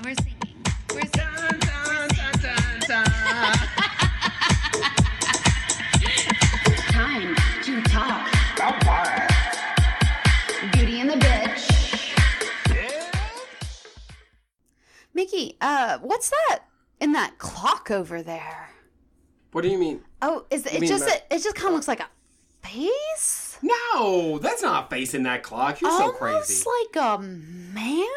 And we're singing. We're singing. Dun, dun, dun, dun, dun. Time to talk. Beauty and the Bitch. Mickey, what's that in that clock over there? What do you mean? Oh, it just kind of looks like a face? No, that's not a face in that clock. You're so crazy. Almost like a man?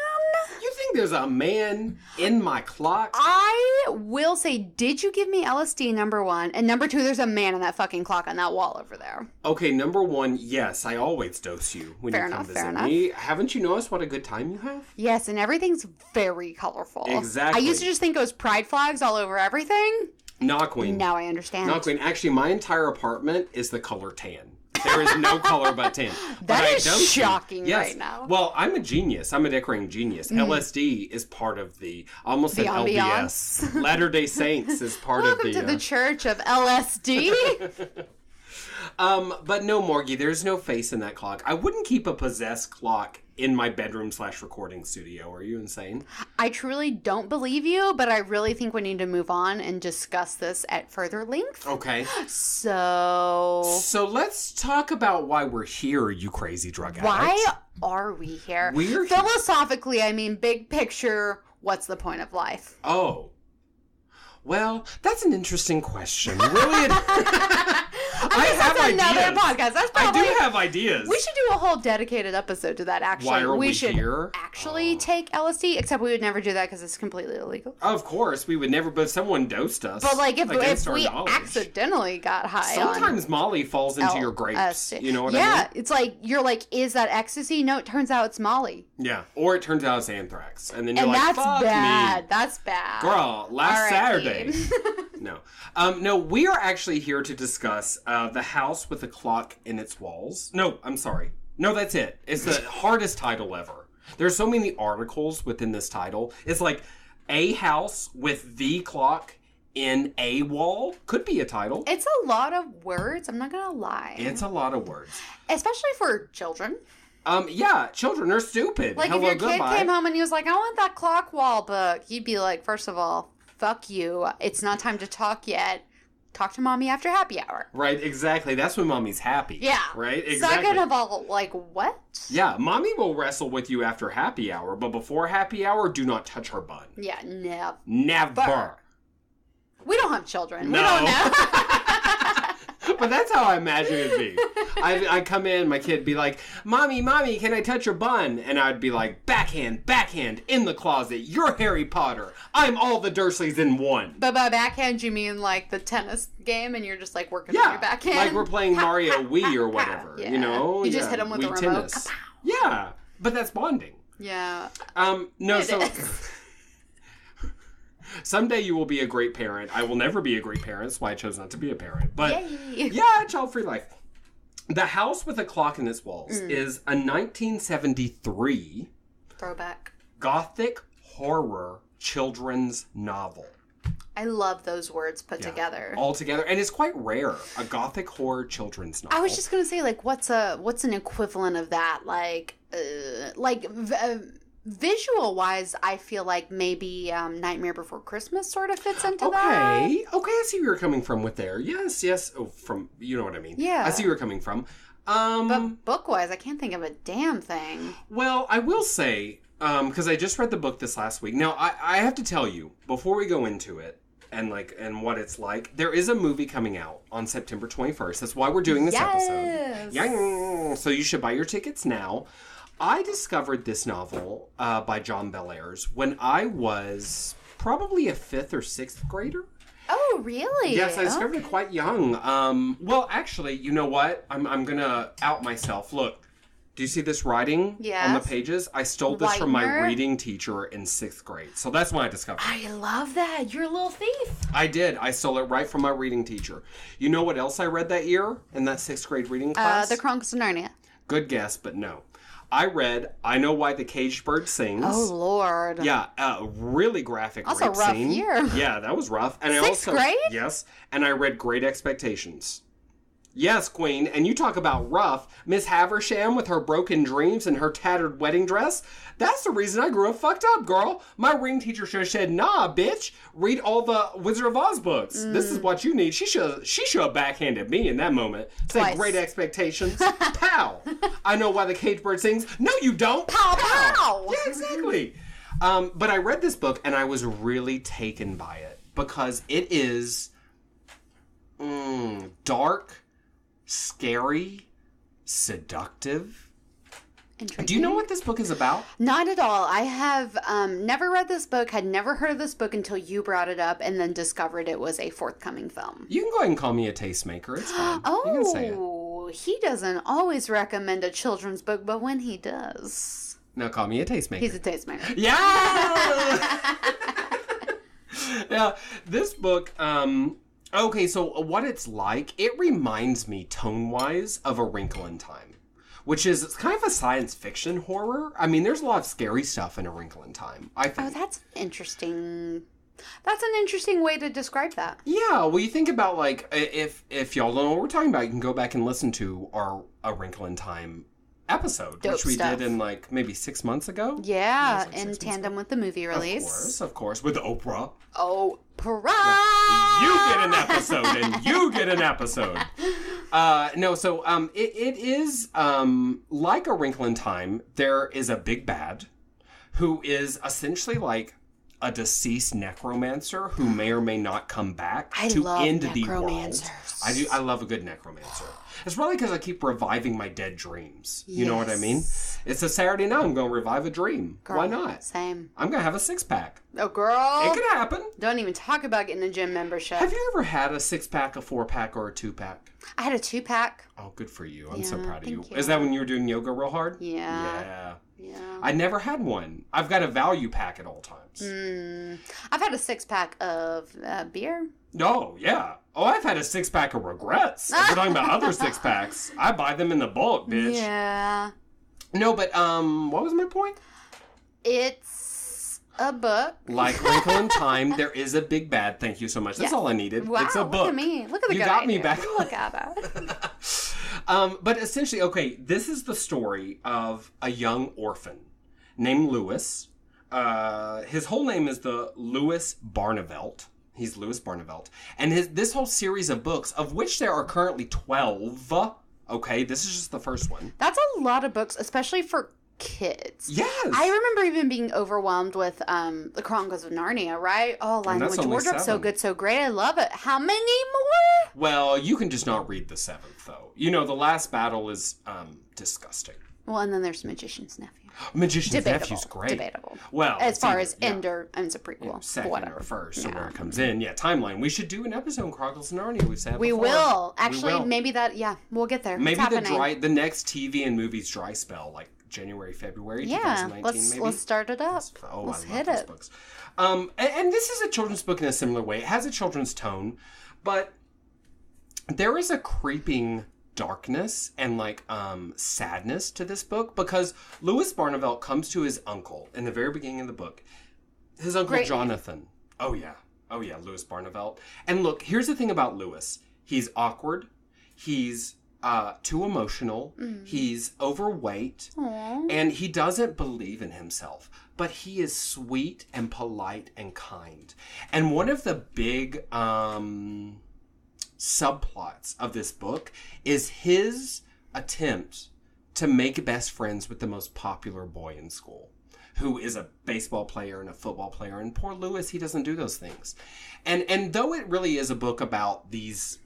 You think there's a man in my clock? I will say, did you give me LSD, number one? And number two, there's a man in that fucking clock on that wall over there. Okay, number one, yes, I always dose you when you come visit me. Haven't you noticed what a good time you have? Yes, and everything's very colorful. Exactly. I used to just think it was pride flags all over everything. Nah, Queen. Now I understand. Nah, Queen. Actually, my entire apartment is the color tan. There is no color but tan. That is shocking right now. Well, I'm a genius. I'm a decorating genius. LSD is part of the, almost an LDS. Latter-day Saints is part of the... Welcome to the church of LSD. But no, Morgie, there's no face in that clock. I wouldn't keep a possessed clock in my bedroom/recording studio. Are you insane? I truly don't believe you, but I really think we need to move on and discuss this at further length. Okay. So let's talk about why we're here, you crazy drug addict. Why are we here? We're Philosophically, I mean, big picture, what's the point of life? Oh. Well, that's an interesting question. Really? I have another podcast. That's probably, I do have ideas. We should do a whole dedicated episode to that, actually. Why are we should here? actually take LSD, except we would never do that because it's completely illegal. Of course, we would never, but if someone dosed us. But, like, if we knowledge. Accidentally got high Sometimes Molly falls into your grapes. You know what I mean? Yeah, it's like, you're like, is that ecstasy? No, it turns out it's Molly. Yeah, or it turns out it's anthrax. And then you're like, that's fuck bad. me. That's bad. Girl, last Saturday. No. No, we are actually here to discuss The House with a Clock in Its Walls. No, I'm sorry. No, that's it. It's the hardest title ever. There's so many articles within this title. It's like A House with the Clock in a Wall. Could be a title. It's a lot of words. I'm not going to lie. It's a lot of words. Especially for children. Yeah, children are stupid. Like, Hello, if your kid goodbye. came home and he was like, I want that clock wall book, you'd be like, first of all, fuck you. It's not time to talk yet. Talk to mommy after happy hour. Right, exactly. That's when mommy's happy. Yeah. Right, exactly. Second of all, like, what? Yeah, mommy will wrestle with you after happy hour, but before happy hour, do not touch her bun. Yeah, never. Never. We don't have children. No. We don't know. But that's how I imagine it'd be. I come in, my kid be like, Mommy, can I touch your bun? And I'd be like, backhand, in the closet. You're Harry Potter. I'm all the Dursleys in one. But by backhand, you mean like the tennis game and you're just like working on your backhand? Like we're playing Mario Wii or whatever, you know? You just hit them with the remote. Tennis. Yeah, but that's bonding. Yeah. No, it so... is. Someday you will be a great parent. I will never be a great parent. That's why I chose not to be a parent. But Yay. yeah, child-free life. The House with a Clock in Its Walls is a 1973 throwback gothic horror children's novel. I love those words put together. All together. And it's quite rare. A gothic horror children's novel. I was just going to say, like, what's an equivalent of that? Visual-wise, I feel like maybe Nightmare Before Christmas sort of fits into that. Okay, I see where you're coming from with there. Yes. Oh, from, you know what I mean. Yeah. I see where you're coming from. But book-wise, I can't think of a damn thing. Well, I will say, because I just read the book this last week. Now, I have to tell you, before we go into it, and what it's like, there is a movie coming out on September 21st. That's why we're doing this episode. Yeah. So you should buy your tickets now. I discovered this novel by John Bellairs when I was probably a 5th or 6th grader. Oh, really? Yes, I discovered it quite young. Well, actually, you know what? I'm going to out myself. Look, do you see this writing on the pages? I stole this from my reading teacher in 6th grade. So that's when I discovered it. I love that. You're a little thief. I did. I stole it right from my reading teacher. You know what else I read that year in that 6th grade reading class? The Chronicles of Narnia. Good guess, but no. I read I Know Why the Caged Bird Sings. Oh, Lord. Yeah, a really graphic rape scene. That's a rough year. Yeah, that was rough. And 6th grade? Yes, and I read Great Expectations. Yes, Queen. And you talk about rough. Miss Haversham with her broken dreams and her tattered wedding dress. That's the reason I grew up fucked up, girl. My ring teacher should have said, nah, bitch. Read all the Wizard of Oz books. This is what you need. She should have backhanded me in that moment. Say, great expectations. Pow. I know why the cage bird sings. No, you don't. Pow, pow. Yeah, exactly. But I read this book and I was really taken by it because it is dark, scary, seductive. Do you know what this book is about? Not at all. I have never read this book, had never heard of this book until you brought it up, and then discovered it was a forthcoming film. You can go ahead and call me a tastemaker. It's fine. You can say it. He doesn't always recommend a children's book, but when he does... Now call me a tastemaker. He's a tastemaker. Yeah! Yeah, this book... Okay, so what it's like, it reminds me tone-wise of A Wrinkle in Time, which is kind of a science fiction horror. I mean, there's a lot of scary stuff in A Wrinkle in Time, I think. Oh, that's interesting. That's an interesting way to describe that. Yeah, well, you think about, like, if y'all don't know what we're talking about, you can go back and listen to our A Wrinkle in Time episode, which we did in, like, maybe 6 months ago. Yeah, like in tandem with the movie release. Of course, with Oprah. Oprah! Yeah. You get an episode, and you get an episode. It is, like A Wrinkle in Time, there is a big bad who is essentially, like, a deceased necromancer who may or may not come back to end the world. I love a good necromancer. It's probably because I keep reviving my dead dreams. You know what I mean? It's a Saturday night. I'm going to revive a dream. Girl, why not? Same. I'm going to have a 6-pack. Oh, girl. It could happen. Don't even talk about getting a gym membership. Have you ever had a 6-pack, a 4-pack, or a 2-pack? I had a 2-pack. Oh, good for you. I'm so proud of you. Is that when you were doing yoga real hard? Yeah. Yeah. I never had one. I've got a value pack at all times. I've had a 6-pack of beer. Oh, yeah. Oh, I've had a 6-pack of regrets. If we're talking about other 6-packs, I buy them in the bulk, bitch. Yeah. No, but what was my point? It's a book. Like Wrinkle in Time, there is a big bad. Thank you so much. That's all I needed. Wow, it's a book. Look at me. Look at the You guy got me here. back. Look at it. But essentially, okay, this is the story of a young orphan named Lewis. His whole name is the Lewis Barnavelt. He's Lewis Barnavelt. And this whole series of books, of which there are currently 12. Okay, this is just the first one. That's a lot of books, especially for kids. Yes. I remember even being overwhelmed with The Chronicles of Narnia, right? Oh, Lionel Wardrobe, so good, so great. I love it. How many more? Well, you can just not read the 7th, though. You know, the last battle is disgusting. Well, and then there's Magician's Nephew. Magician's Nephew's great. Debatable. Well, as far as Ender, and it's a prequel. Yeah, second or first, so where it comes in. Yeah, timeline. We should do an episode on Chronicles of Narnia. We've said we before. will. Actually, maybe we'll get there. Maybe the next TV and movies dry spell, like January, February, 2019, maybe. Let's start it up. Let's hit it. Books. And this is a children's book in a similar way. It has a children's tone, but there is a creeping darkness and sadness to this book because Lewis Barnavelt comes to his uncle in the very beginning of the book. His uncle Jonathan. Oh yeah, Lewis Barnavelt. And look, here's the thing about Lewis. He's awkward. He's too emotional. He's overweight. Aww. And he doesn't believe in himself. But he is sweet and polite and kind. And one of the big subplots of this book is his attempt to make best friends with the most popular boy in school, who is a baseball player and a football player. And poor Lewis, he doesn't do those things. And though it really is a book about these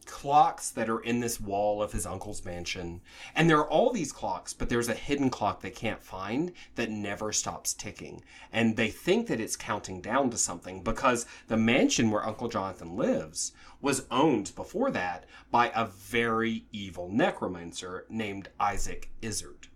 clocks that are in this wall of his uncle's mansion, and there are all these clocks, but there's a hidden clock they can't find that never stops ticking, and they think that it's counting down to something because the mansion where Uncle Jonathan lives was owned before that by a very evil necromancer named Isaac Izzard,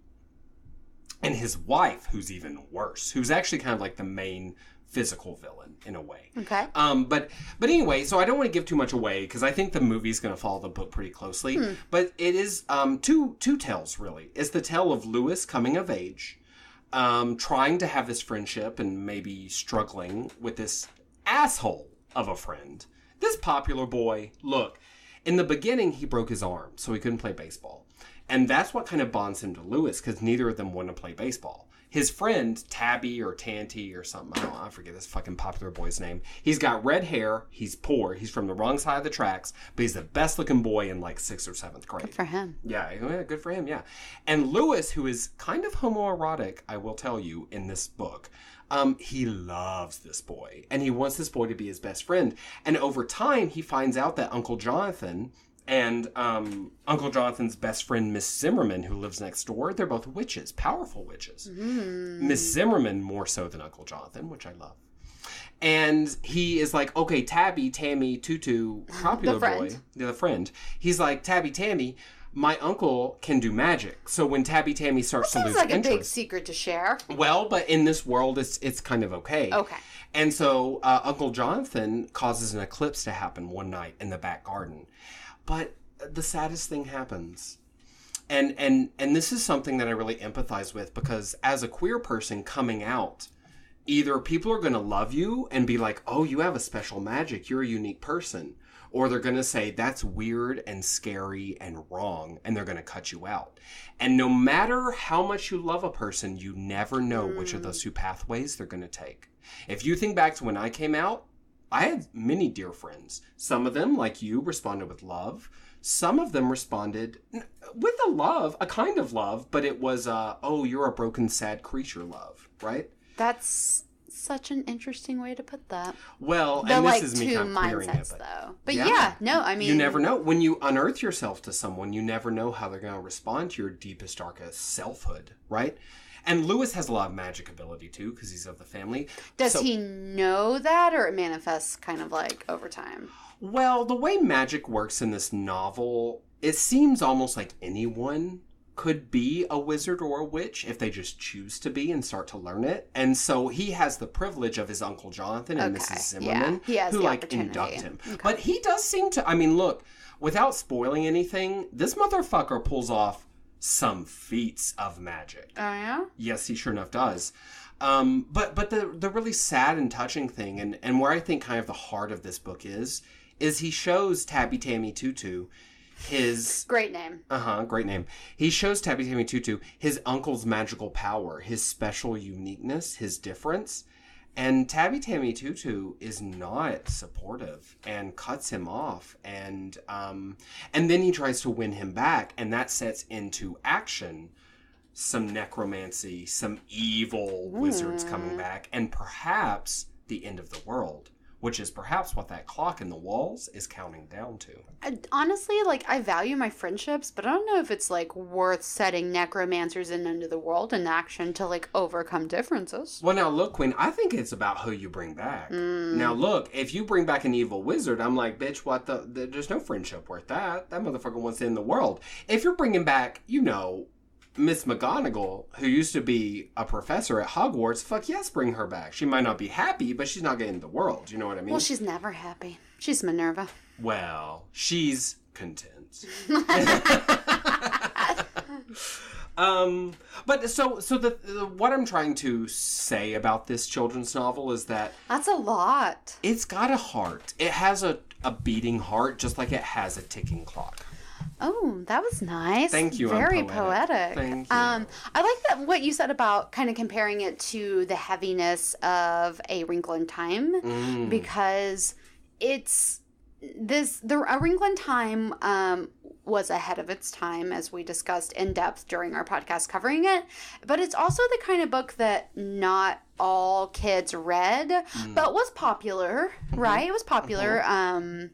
and his wife, who's even worse, who's actually kind of like the main physical villain in a way. Okay. But anyway, so I don't want to give too much away because I think the movie's going to follow the book pretty closely. But it is two tales, really. It's the tale of Lewis coming of age, trying to have this friendship and maybe struggling with this asshole of a friend. This popular boy. Look, In the beginning, he broke his arm, so he couldn't play baseball. And that's what kind of bonds him to Lewis, because neither of them want to play baseball. His friend, Tabby or Tanty or something, I forget this fucking popular boy's name. He's got red hair, he's poor, he's from the wrong side of the tracks, but he's the best looking boy in like 6th or 7th grade. Good for him. Yeah, good for him, yeah. And Lewis, who is kind of homoerotic, I will tell you, in this book, he loves this boy, and he wants this boy to be his best friend. And over time, he finds out that Uncle Jonathan and Uncle Jonathan's best friend, Miss Zimmerman, who lives next door, they're both witches, powerful witches. Miss Zimmerman more so than Uncle Jonathan, which I love. And he is like, okay, Tabby, Tammy, Tutu, popular boy, the friend. He's like, Tabby, Tammy, my uncle can do magic. So when Tabby Tammy starts to lose interest... Sounds like a big secret to share. Well, but in this world, it's kind of okay. Okay. And so Uncle Jonathan causes an eclipse to happen one night in the back garden. But the saddest thing happens. And this is something that I really empathize with, because as a queer person coming out, either people are going to love you and be like, oh, you have a special magic, you're a unique person. Or they're going to say, that's weird and scary and wrong, and they're going to cut you out. And no matter how much you love a person, you never know which of those two pathways they're going to take. If you think back to when I came out, I had many dear friends. Some of them, like you, responded with love. Some of them responded with a kind of love, but it was, oh, you're a broken, sad creature love, right? That's such an interesting way to put that. Well, the, and like, this is me kind of clearing it. Though. But yeah, no, I mean... You never know. When you unearth yourself to someone, you never know how they're going to respond to your deepest, darkest selfhood, right? And Lewis has a lot of magic ability, too, because he's of the family. Does he know that, or it manifests kind of like over time? Well, the way magic works in this novel, it seems almost like anyone could be a wizard or a witch if they just choose to be and start to learn it. And so he has the privilege of his Uncle Jonathan and Mrs. Zimmerman, who like induct him. Okay. But he does seem to, I mean, look, without spoiling anything, this motherfucker pulls off some feats of magic. Oh, yeah? Yes, he sure enough does. But the really sad and touching thing, and where I think kind of the heart of this book is he shows Tabby Tammy Tutu his... Great name. Great name. He shows Tabby Tammy Tutu his uncle's magical power, his special uniqueness, his difference. And Tabby Tammy Tutu is not supportive and cuts him off. And then he tries to win him back, and that sets into action some necromancy, some evil wizards coming back, and perhaps the end of the world, which is perhaps what that clock in the walls is counting down to. Honestly, like, I value my friendships, but I don't know if it's, like, worth setting necromancers in end of the world in action to, like, overcome differences. Well, now, look, Queen, I think it's about who you bring back. Now, look, if you bring back an evil wizard, I'm like, bitch, what there's no friendship worth that. That motherfucker wants to end the world. If you're bringing back, you know, Miss McGonagall, who used to be a professor at Hogwarts, fuck yes, bring her back. She might not be happy, but she's not getting the world. You know what I mean? Well, she's never happy. She's Minerva. Well, she's content. But so what I'm trying to say about this children's novel is that... That's a lot. It's got a heart. It has a beating heart, just like it has a ticking clock. Oh, that was nice. Thank you. Very poetic. Thank you. I like that what you said about kind of comparing it to the heaviness of A Wrinkle in Time, because it's A Wrinkle in Time was ahead of its time, as we discussed in depth during our podcast covering it. But it's also the kind of book that not all kids read, but was popular, right? It was popular.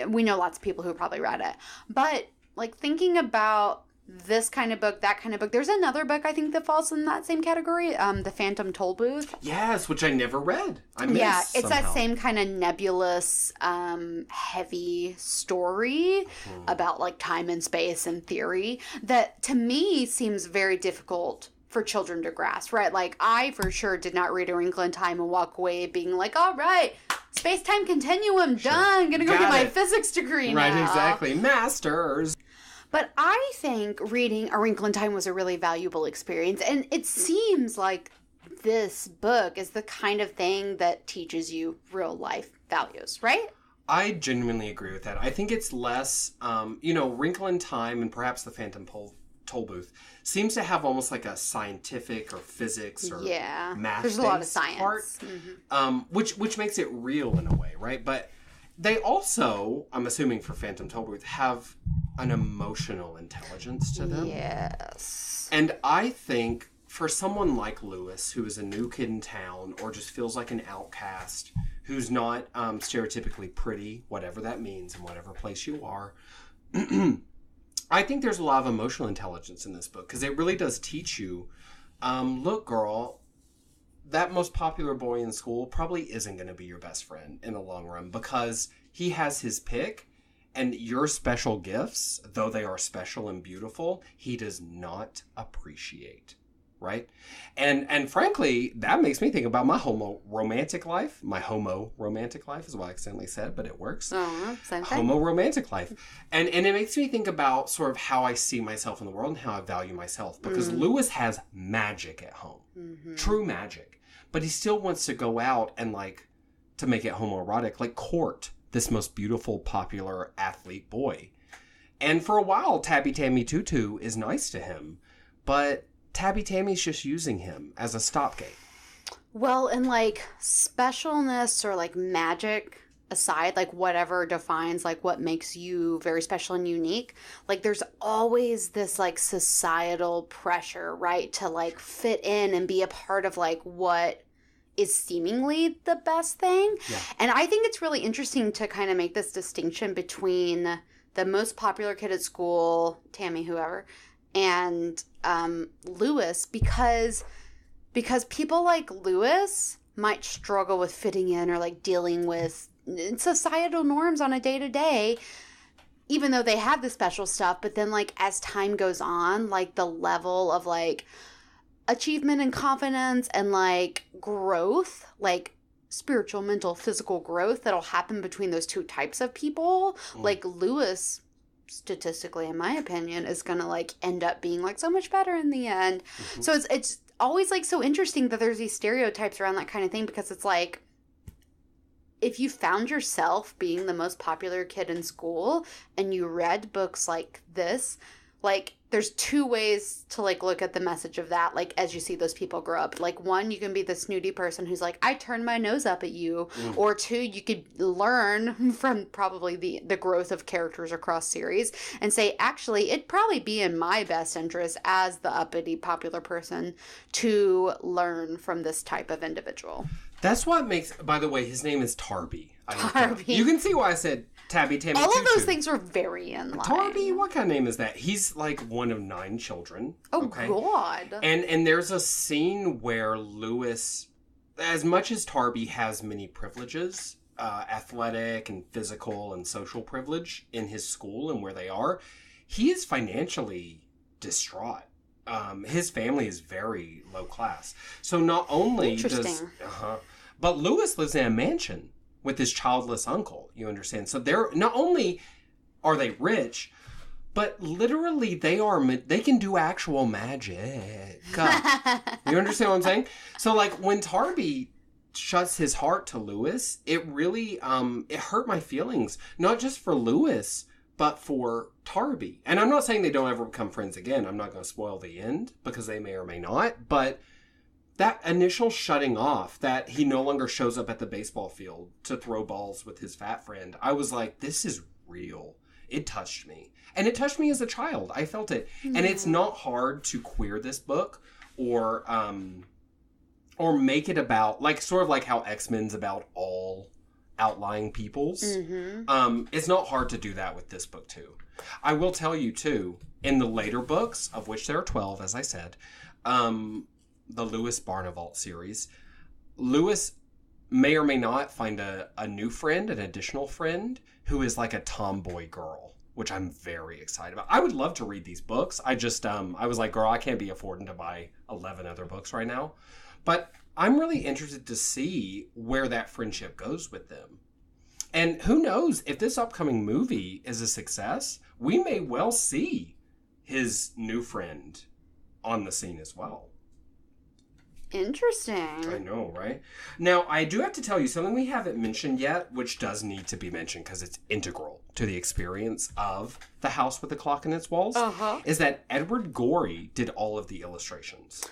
We know lots of people who probably read it. But, like, thinking about this kind of book, that kind of book, there's another book I think that falls in that same category, The Phantom Tollbooth. Yes, which I never read. I missed it's somehow. that same kind of nebulous, heavy story about, like, time and space and theory that, to me, seems very difficult for children to grasp, right? Like, I for sure did not read A Wrinkle in Time and walk away being like, all right, space-time continuum, done. Gonna go get my physics degree now. Right, exactly. Masters. But I think reading A Wrinkle in Time was a really valuable experience. And it seems like this book is the kind of thing that teaches you real-life values, right? I genuinely agree with that. I think it's less, Wrinkle in Time and perhaps The Phantom Tollbooth seems to have almost like a scientific or physics or math. There's a lot of science part, which makes it real in a way, right? But they also, I'm assuming for Phantom Tollbooth, have an emotional intelligence to them. Yes. And I think for someone like Lewis, who is a new kid in town or just feels like an outcast, who's not stereotypically pretty, whatever that means in whatever place you are, I think there's a lot of emotional intelligence in this book because it really does teach you, look, girl, that most popular boy in school probably isn't going to be your best friend in the long run because he has his pick and your special gifts, though they are special and beautiful, he does not appreciate. Right? And frankly, that makes me think about my homo romantic life. My homo romantic life is what I accidentally said, but it works. Same thing. Homo romantic life. And it makes me think about sort of how I see myself in the world and how I value myself. Because Lewis has magic at home. Mm-hmm. True magic. But he still wants to go out and to make it homoerotic, court this most beautiful, popular athlete boy. And for a while, Tabby Tammy Tutu is nice to him. But Tabby Tammy's just using him as a stopgate. Well, and specialness or magic aside, whatever defines what makes you very special and unique, there's always this societal pressure, right, to fit in and be a part of what is seemingly the best thing. Yeah. And I think it's really interesting to kind of make this distinction between the most popular kid at school, Tammy, whoever, and Lewis, because people like Lewis might struggle with fitting in or dealing with societal norms on a day-to-day, even though they have the special stuff. But then as time goes on, the level of achievement and confidence and growth, spiritual, mental, physical growth that'll happen between those two types of people, Lewis, statistically, in my opinion, is gonna end up being so much better in the end. Mm-hmm. So it's always so interesting that there's these stereotypes around that kind of thing, because it's if you found yourself being the most popular kid in school and you read books like this, there's two ways to look at the message of that, as you see those people grow up. One, you can be the snooty person who's I turned my nose up at you. Or two, you could learn from probably the growth of characters across series and say, actually, it'd probably be in my best interest as the uppity popular person to learn from this type of individual. That's what makes, by the way, his name is Tarby. Tarby. You can see why I said Tabby Tammy All Tutu. of those things were very in line. Tarby, what kind of name is that? He's one of 9 children. Oh, okay? God. And there's a scene where Lewis, as much as Tarby has many privileges, athletic and physical and social privilege in his school and where they are, he is financially distraught. His family is very low class. So not only does... but Lewis lives in a mansion with his childless uncle, you understand? So they're... Not only are they rich, but literally they can do actual magic. You understand what I'm saying? So when Tarby shuts his heart to Lewis, it really... it hurt my feelings. Not just for Lewis, but for Tarby. And I'm not saying they don't ever become friends again. I'm not going to spoil the end, because they may or may not. But that initial shutting off, that he no longer shows up at the baseball field to throw balls with his fat friend, I was like, this is real. It touched me. And it touched me as a child. I felt it. Mm. And it's not hard to queer this book or make it about, sort of how X-Men's about all outlying peoples. Mm-hmm. It's not hard to do that with this book too. I will tell you too, in the later books, of which there are 12, as I said, the Lewis Barnavelt series, Lewis may or may not find a new friend, an additional friend, who is a tomboy girl, which I'm very excited about. I would love to read these books. I just, I was like, girl, I can't be affording to buy 11 other books right now. But I'm really interested to see where that friendship goes with them. And who knows, if this upcoming movie is a success, we may well see his new friend on the scene as well. Interesting. I know, right? Now, I do have to tell you something we haven't mentioned yet, which does need to be mentioned because it's integral to the experience of The House with the Clock in Its Walls, is that Edward Gorey did all of the illustrations.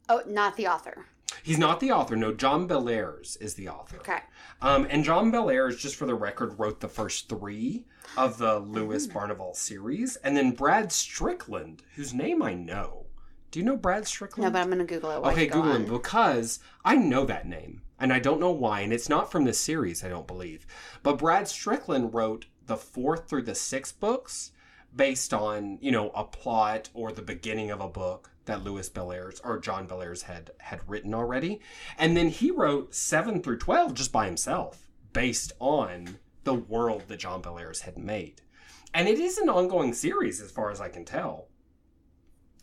Oh, not the author. He's not the author. No, John Bellairs is the author. Okay. And John Bellairs, just for the record, wrote the first 3 of the Lewis Barnavelt series. And then Brad Strickland, whose name I know. Do you know Brad Strickland? No, but I'm going to Google it. Okay, Google him, because I know that name. And I don't know why. And it's not from this series, I don't believe. But Brad Strickland wrote the 4th through the 6th books based on, a plot or the beginning of a book that Lewis Bellairs or John Bellairs had written already. And then he wrote 7 through 12 just by himself based on the world that John Bellairs had made. And it is an ongoing series as far as I can tell.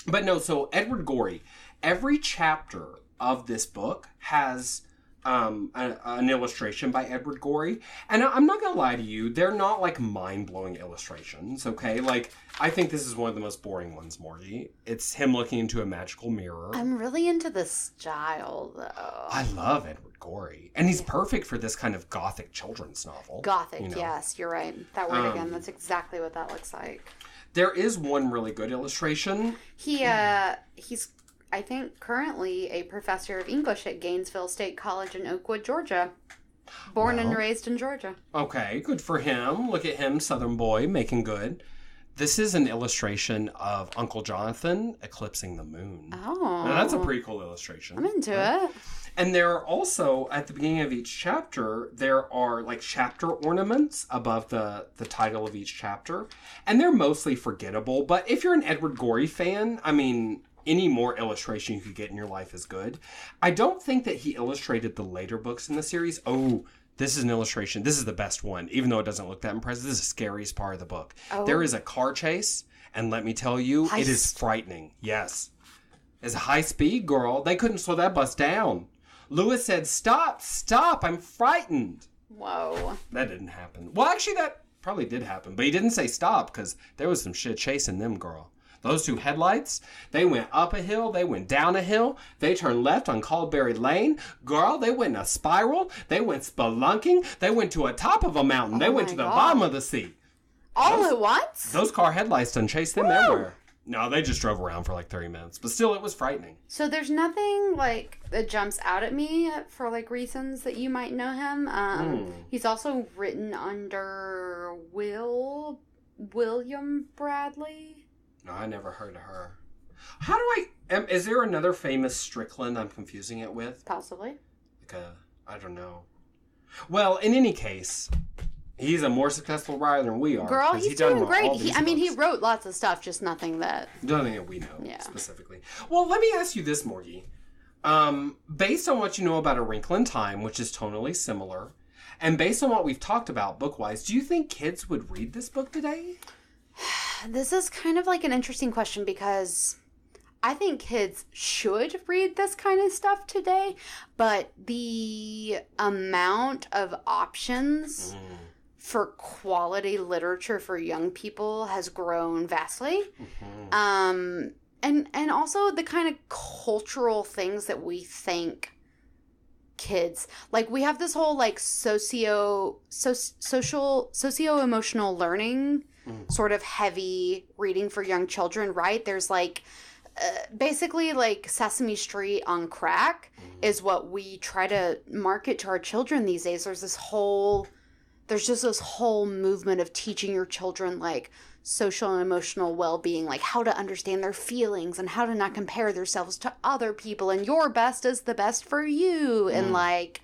But no, so Edward Gorey, every chapter of this book has an illustration by Edward Gorey. And I'm not going to lie to you, they're not like mind-blowing illustrations, okay? Like, I think this is one of the most boring ones, Morgie. It's him looking into a magical mirror. I'm really into the style, though. I love Edward Gorey. And he's perfect for this kind of gothic children's novel. Gothic, yes, you're right. That word again, that's exactly what that looks like. There is one really good illustration. He's, I think, currently a professor of English at Gainesville State College in Oakwood, Georgia. Born and raised in Georgia. Okay, good for him. Look at him, Southern boy, making good. This is an illustration of Uncle Jonathan eclipsing the moon. Oh. Now, that's a pretty cool illustration. I'm into it. And there are also, at the beginning of each chapter, there are like chapter ornaments above the title of each chapter. And they're mostly forgettable. But if you're an Edward Gorey fan, I mean, any more illustration you could get in your life is good. I don't think that he illustrated the later books in the series. Oh, this is an illustration. This is the best one, even though it doesn't look that impressive. This is the scariest part of the book. Oh. There is a car chase, and let me tell you, it is frightening. Yes. It's a high speed, girl. They couldn't slow that bus down. Lewis said, stop, I'm frightened. Whoa. That didn't happen. Well, actually, that probably did happen, but he didn't say stop, because there was some shit chasing them, girl. Those 2 headlights, they went up a hill, they went down a hill, they turned left on Caldberry Lane. Girl, they went in a spiral, they went spelunking, they went to a top of a mountain, they went to the bottom of the sea. All at once? Those car headlights done chased them everywhere. No, they just drove around for like 30 minutes, but still it was frightening. So there's nothing like that jumps out at me for like reasons that you might know him. He's also written under William Bradley. No, I never heard of her. How do is there another famous Strickland I'm confusing it with? Possibly. I don't know. Well, in any case, he's a more successful writer than we are. Girl, he's doing great. He wrote lots of stuff, just nothing that we know specifically. Well, let me ask you this, Morgie. Based on what you know about A Wrinkle in Time, which is tonally similar, and based on what we've talked about book-wise, do you think kids would read this book today? This is kind of like an interesting question because I think kids should read this kind of stuff today, but the amount of options for quality literature for young people has grown vastly. And also the kind of cultural things that we think kids like. We have this whole like socio-emotional learning sort of heavy reading for young children, right? There's like basically like Sesame Street on crack is what we try to market to our children these days. There's just this whole movement of teaching your children like social and emotional well-being, like how to understand their feelings and how to not compare themselves to other people, and your best is the best for you. And like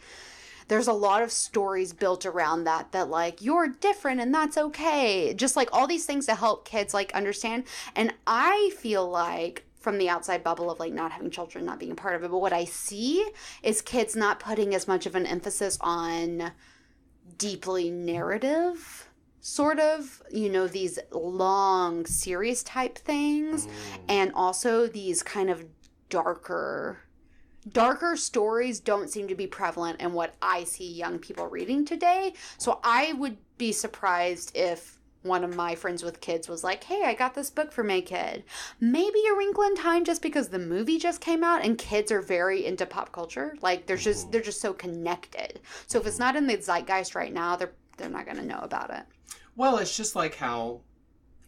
there's a lot of stories built around that like you're different and that's okay, just like all these things to help kids like understand. And I feel like from the outside bubble of like not having children, not being a part of it, but what I see is kids not putting as much of an emphasis on deeply narrative sort of, these long series type things, and also these kind of darker stories don't seem to be prevalent in what I see young people reading today. So I would be surprised if one of my friends with kids was like, hey, I got this book for my kid. Maybe A Wrinkle in Time just because the movie just came out and kids are very into pop culture. Like, they're just so connected. So if it's not in the zeitgeist right now, they're not going to know about it. Well, it's just like how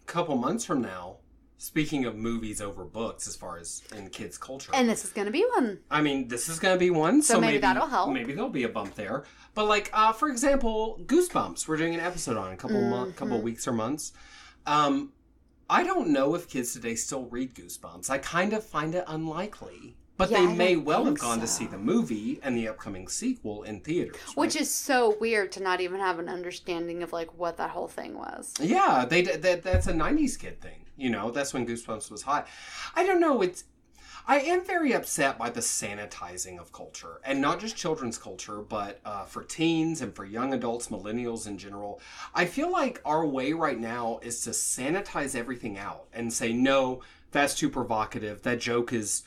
a couple months from now, speaking of movies over books as far as in kids' culture. And this is going to be one. I mean, this is going to be one. So maybe that'll help. Maybe there'll be a bump there. But like, for example, Goosebumps. We're doing an episode on in a couple weeks or months. I don't know if kids today still read Goosebumps. I kind of find it unlikely. But they may well have gone to see the movie and the upcoming sequel in theaters. Right? Which is so weird to not even have an understanding of, like, what that whole thing was. Yeah, that's a 90s kid thing. You know, that's when Goosebumps was hot. I don't know, I am very upset by the sanitizing of culture. And not just children's culture, but for teens and for young adults, millennials in general. I feel like our way right now is to sanitize everything out and say, no, that's too provocative. That joke is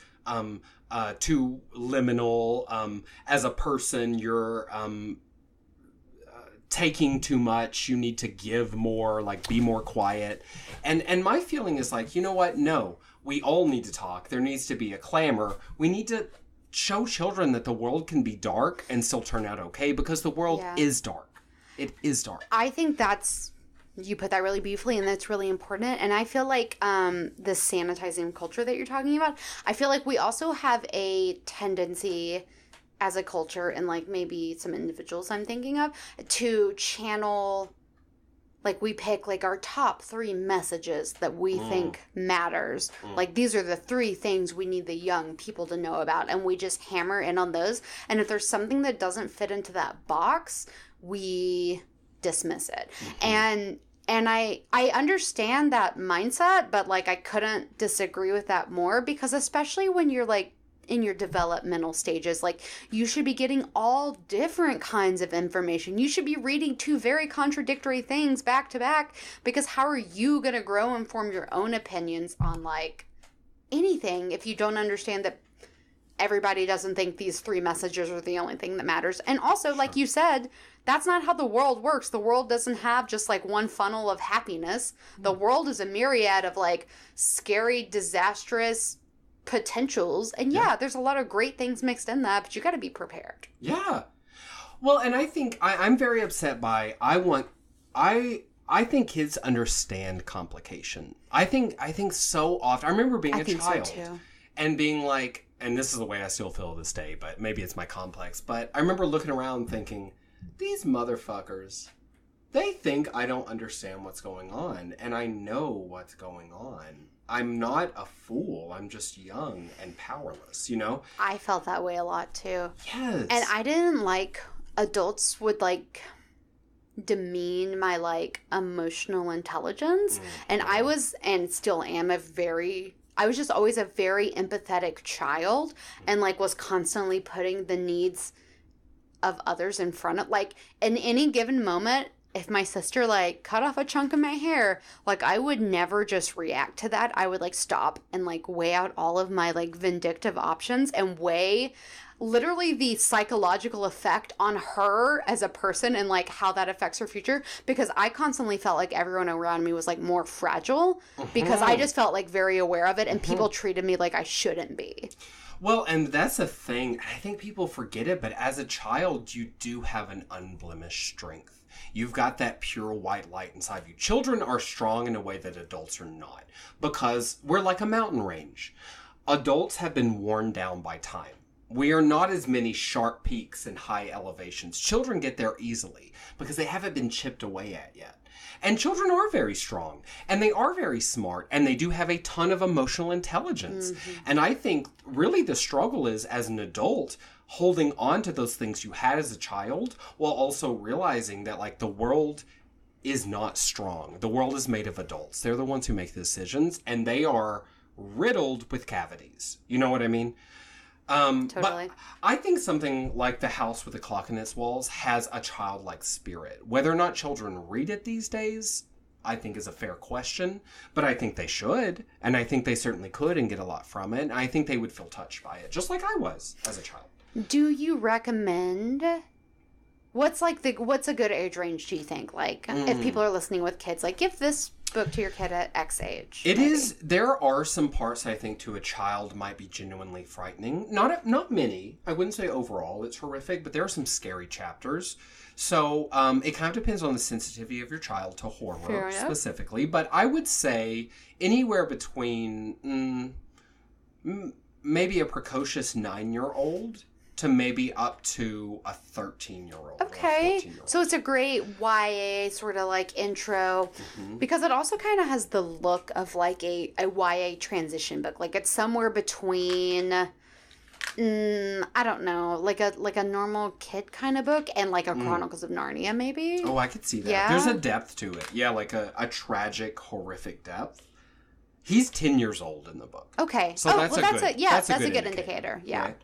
too liminal. As a person, you're taking too much. You need to give more, like be more quiet. And my feeling is like, you know what? No, we all need to talk. There needs to be a clamor. We need to show children that the world can be dark and still turn out okay, because the world is dark. It is dark. I think you put that really beautifully, and that's really important. And I feel like the sanitizing culture that you're talking about, I feel like we also have a tendency as a culture, and like maybe some individuals I'm thinking of, to channel, like we pick like our top 3 messages that we think matters. Like these are the 3 things we need the young people to know about, and we just hammer in on those. And if there's something that doesn't fit into that box, we dismiss it. And I understand that mindset, but like I couldn't disagree with that more, because especially when you're like in your developmental stages, like you should be getting all different kinds of information. You should be reading 2 very contradictory things back to back, because how are you going to grow and form your own opinions on like anything if you don't understand that everybody doesn't think these 3 messages are the only thing that matters? And also, like you said, that's not how the world works. The world doesn't have just like one funnel of happiness. The world is a myriad of like scary, disastrous potentials. And there's a lot of great things mixed in that, but you got to be prepared. Yeah. Well, and I think I'm very upset by, I think kids understand complication. I think so often, I remember being a child and being like, and this is the way I still feel to this day, but maybe it's my complex, but I remember looking around thinking, these motherfuckers, they think I don't understand what's going on, and I know what's going on. I'm not a fool. I'm just young and powerless, you know? I felt that way a lot too. Yes. And I didn't like adults would like demean my like emotional intelligence. And I was, and still am, I was just always a very empathetic child, and like was constantly putting the needs of others in front of, like, in any given moment, if my sister like cut off a chunk of my hair, like I would never just react to that. I would like stop and like weigh out all of my like vindictive options and weigh literally the psychological effect on her as a person and like how that affects her future, because I constantly felt like everyone around me was like more fragile because I just felt like very aware of it, and people treated me like I shouldn't be. Well, and that's a thing. I think people forget it, but as a child, you do have an unblemished strength. You've got that pure white light inside you. Children are strong in a way that adults are not, because we're like a mountain range. Adults have been worn down by time. We are not as many sharp peaks and high elevations. Children get there easily because they haven't been chipped away at yet. And children are very strong, and they are very smart, and they do have a ton of emotional intelligence. And I think really the struggle is, as an adult, holding on to those things you had as a child, while also realizing that like the world is not strong. The world is made of adults. They're the ones who make the decisions, and they are riddled with cavities. You know what I mean? Totally. But I think something like The House with the Clock in Its Walls has a childlike spirit. Whether or not children read it these days, I think is a fair question, but I think they should, and I think they certainly could and get a lot from it, and I think they would feel touched by it, just like I was as a child. Do you recommend What's a good age range, do you think? Like, if people are listening with kids, like, give this book to your kid at X age. There are some parts I think to a child might be genuinely frightening. Not many. I wouldn't say overall it's horrific, but there are some scary chapters. So it kind of depends on the sensitivity of your child to horror specifically. But I would say anywhere between maybe a precocious 9-year-old to maybe up to a 13-year-old. Okay. Or a 14-year-old. So it's a great YA sort of like intro because it also kind of has the look of like a YA transition book. Like it's somewhere between, I don't know, like a normal kid kind of book and like a Chronicles of Narnia maybe. Oh, I could see that. Yeah. There's a depth to it. Yeah, like a tragic, horrific depth. He's 10 years old in the book. Okay. So that's a good indicator. Yeah. Right?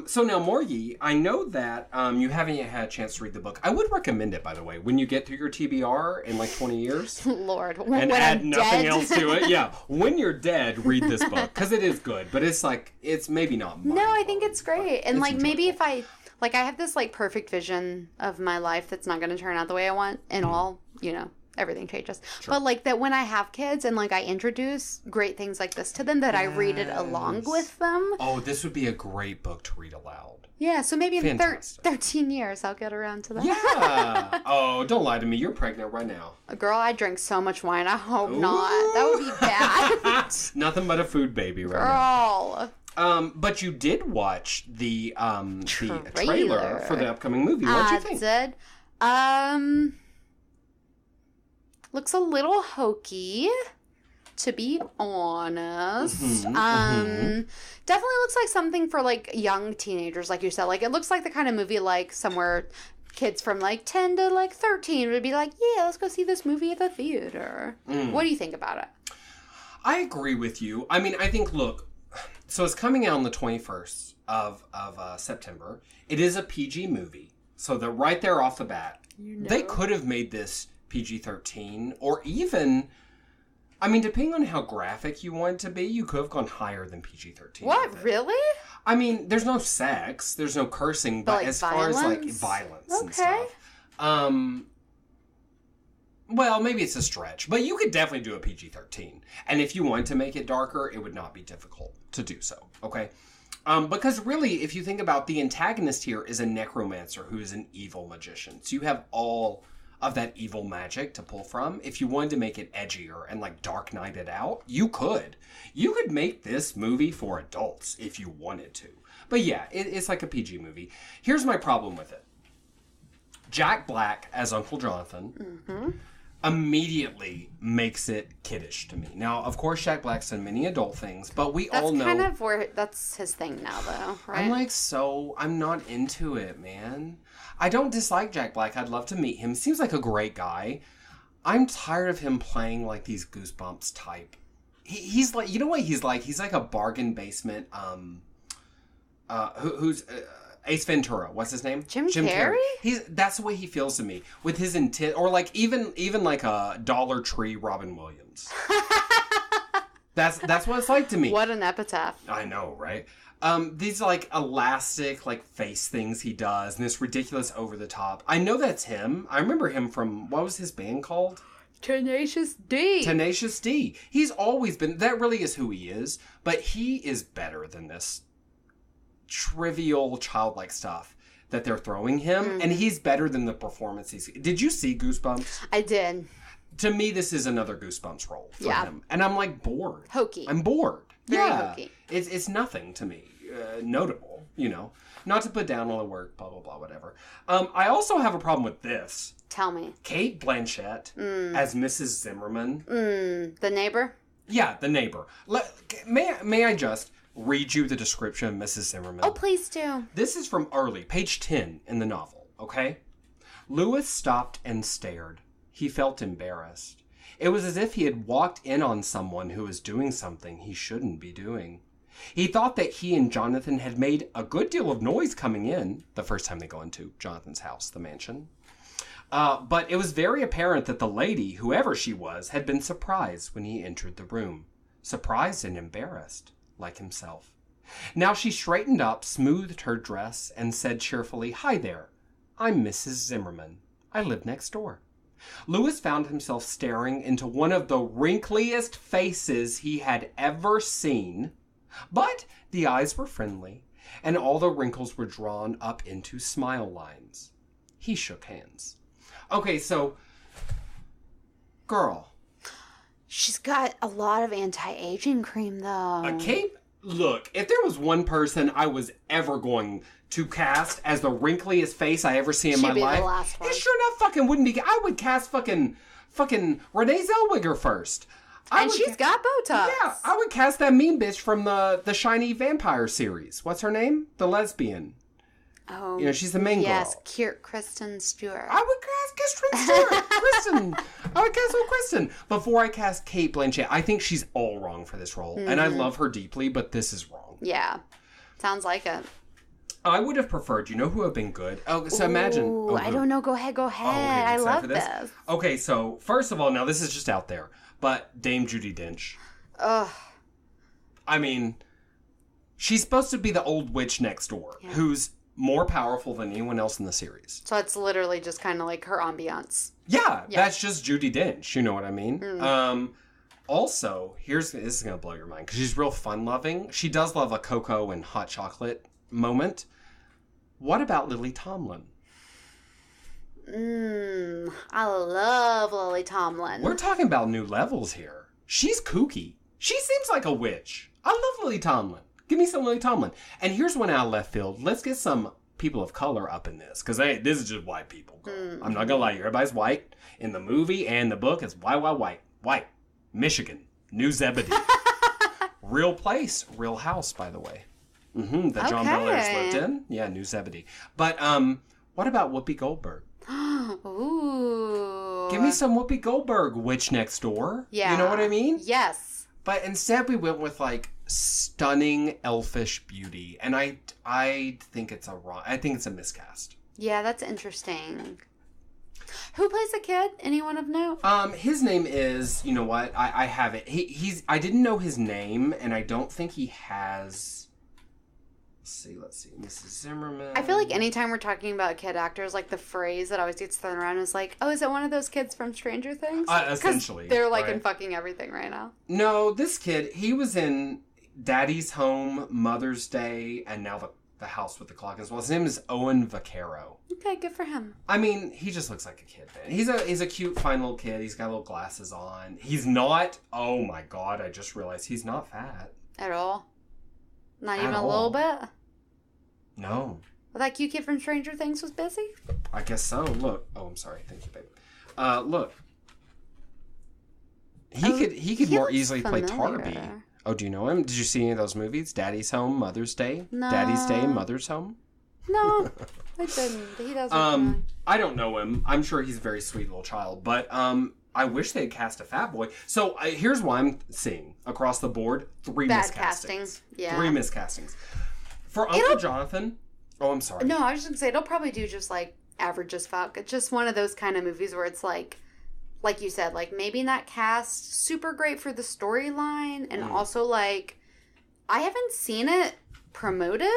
So now, Morgie, I know that you haven't yet had a chance to read the book. I would recommend it, by the way, when you get through your TBR in like 20 years. Lord. And add nothing else to it. Yeah. When you're dead, read this book. Because it is good. But it's like, it's maybe not mine. No, I think it's great. And like, maybe if enjoyable. I have this like perfect vision of my life that's not going to turn out the way I want and all, everything changes. Sure. But like that when I have kids and like I introduce great things like this to them, that I read it along with them. Oh, this would be a great book to read aloud. Yeah, so maybe in 13 years I'll get around to that. Yeah. Oh, don't lie to me. You're pregnant right now. Girl, I drink so much wine. I hope not. That would be bad. Nothing but a food baby right now. Girl. But you did watch the trailer for the upcoming movie. What'd you think? I did. Looks a little hokey, to be honest. Definitely looks like something for like young teenagers, like you said. Like it looks like the kind of movie like somewhere kids from like 10 to like 13 would be like, yeah, let's go see this movie at the theater. What do you think about it? I agree with you. I mean, I think, look, so it's coming out on the 21st of September. It is a PG movie. So they're right there off the bat. They could have made this PG-13 or even, I mean, depending on how graphic you want it to be, you could have gone higher than PG-13. What, really? I mean, there's no sex, there's no cursing, but like as violence? far as like violence and stuff. Well, maybe it's a stretch, but you could definitely do a PG-13. And if you want to make it darker, it would not be difficult to do so, okay? Because really, if you think about the antagonist here is a necromancer who is an evil magician. So you have all of that evil magic to pull from. If you wanted to make it edgier and like Dark Knight it out, you could. You could make this movie for adults if you wanted to. But yeah, it's like a PG movie. Here's my problem with it. Jack Black as Uncle Jonathan immediately makes it kiddish to me. Now, of course, Jack Black's done many adult things, but we all know... That's kind of where... That's his thing now, though, right? I'm not into it, man. I don't dislike Jack Black. I'd love to meet him. Seems like a great guy. I'm tired of him playing like these Goosebumps type. He's like... You know what he's like? He's like a bargain basement... who's... Ace Ventura, what's his name? Jim Carrey? That's the way he feels to me. With his intent, or like even like a Dollar Tree Robin Williams. That's what it's like to me. What an epitaph. I know, right? These like elastic like face things he does, and this ridiculous over the top. I know that's him. I remember him from, what was his band called? Tenacious D. Tenacious D. He's always been, that really is who he is, but he is better than this trivial childlike stuff that they're throwing him, and he's better than the performances. Did you see Goosebumps? I did. To me, this is another Goosebumps role for him, and I'm like bored. Hokey. I'm bored. Very hokey. It's nothing to me notable, you know. Not to put down all the work, blah blah blah, whatever. I also have a problem with this. Tell me. Cate Blanchett as Mrs. Zimmerman. The neighbor. Yeah, the neighbor. May I just read you the description of Mrs. Zimmerman? Oh, please do. This is from early, page 10 in the novel, okay? Lewis stopped and stared. He felt embarrassed. It was as if he had walked in on someone who was doing something he shouldn't be doing. He thought that he and Jonathan had made a good deal of noise coming in, the first time they go into Jonathan's house, the mansion. But it was very apparent that the lady, whoever she was, had been surprised when he entered the room. Surprised and embarrassed. Like himself. Now she straightened up, smoothed her dress, and said cheerfully, "Hi there. I'm Mrs. Zimmerman. I live next door. Lewis found himself staring into one of the wrinkliest faces he had ever seen, but the eyes were friendly, and all the wrinkles were drawn up into smile lines. He shook hands. Okay, so, girl. She's got a lot of anti-aging cream, though. Kate, look, if there was one person I was ever going to cast as the wrinkliest face I ever see in my life, the last one. it sure enough fucking wouldn't be. I would cast fucking Renee Zellweger first. And she's got Botox. Yeah, I would cast that mean bitch from the Shiny Vampire series. What's her name? The lesbian. Oh, you know, she's the main girl. Yes, Kristen Stewart. I would cast Kristen Stewart. Kristen. I would cast Kristen before I cast Kate Blanchett. I think she's all wrong for this role, and I love her deeply, but this is wrong. Yeah, sounds like it. I would have preferred. You know who would have been good? Oh, so imagine. Oh, I don't know. Go ahead. Oh, I love this. Okay, so first of all, now this is just out there, but Dame Judi Dench. Ugh. I mean, she's supposed to be the old witch next door, who's more powerful than anyone else in the series. So it's literally just kind of like her ambiance. Yeah, that's just Judi Dench. You know what I mean? Also, this is going to blow your mind because she's real fun-loving. She does love a cocoa and hot chocolate moment. What about Lily Tomlin? I love Lily Tomlin. We're talking about new levels here. She's kooky. She seems like a witch. I love Lily Tomlin. Give me some Lily Tomlin. And here's one out of left field. Let's get some people of color up in this. Because this is just white people. I'm not going to lie. Everybody's white. In the movie and the book, it's white. White. Michigan. New Zebedee. Real place. Real house, by the way. That John Bellairs lived in. Yeah, New Zebedee. But what about Whoopi Goldberg? Ooh. Give me some Whoopi Goldberg, witch next door. Yeah. You know what I mean? Yes. But instead we went with like stunning elfish beauty, and I think it's a miscast. Yeah, that's interesting. Who plays the kid? Anyone of note? His name is, you know what? I have it. I didn't know his name, and I don't think he has. Let's see. Mrs. Zimmerman. I feel like anytime we're talking about kid actors, like the phrase that always gets thrown around is like, oh, is it one of those kids from Stranger Things? Essentially. They're like in fucking everything right now. No, this kid, he was in Daddy's Home, Mother's Day, and now the House with the Clock as well. His name is Owen Vaccaro. Okay, good for him. I mean, he just looks like a kid, man. He's a cute, fine little kid. He's got little glasses on. He's not, oh my God, I just realized he's not fat. At all? Not even a little bit? No. Well, that cute kid from Stranger Things was busy? I guess so. Look. Oh, I'm sorry. Thank you, babe. Look. He could more easily play Tarby. Oh, do you know him? Did you see any of those movies? Daddy's Home, Mother's Day? No. Daddy's Day, Mother's Home? No, I didn't. He doesn't. I don't know him. I'm sure he's a very sweet little child, but I wish they'd cast a fat boy. So here's what I'm seeing across the board: 3 Bad miscastings. casting. Yeah. 3 miscastings. For Uncle Jonathan. Oh, I'm sorry. No, I was just gonna say it'll probably do just like average as fuck. It's just one of those kind of movies where it's like you said, like maybe not cast super great for the storyline, and also like I haven't seen it promoted.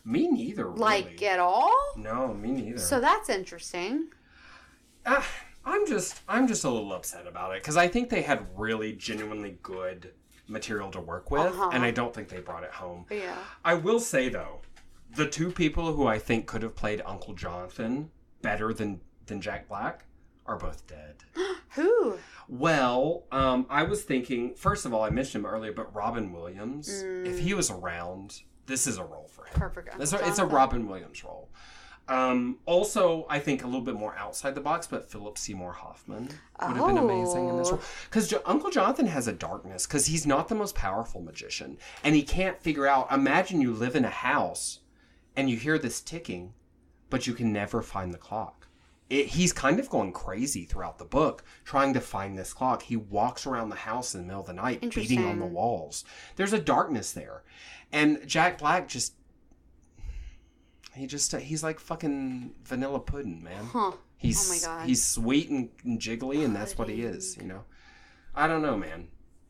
Me neither. Really. Like at all? No, me neither. So that's interesting. I'm just a little upset about it because I think they had really genuinely good material to work with, and I don't think they brought it home. Yeah. I will say though, the 2 people who I think could have played Uncle Jonathan better than Jack Black are both dead. Who? Well, I was thinking, first of all, I mentioned him earlier, but Robin Williams, if he was around, this is a role for him. Perfect. It's a Robin Williams role. Also, I think a little bit more outside the box, but Philip Seymour Hoffman would have been amazing in this role. Because Uncle Jonathan has a darkness, because he's not the most powerful magician. And he can't figure out, imagine you live in a house and you hear this ticking, but you can never find the clock. He's kind of going crazy throughout the book, trying to find this clock. He walks around the house in the middle of the night, beating on the walls. There's a darkness there. And Jack Black he's like fucking vanilla pudding, man. Huh. He's, oh my God. He's sweet and jiggly, and that's what he is, you know? I don't know, man.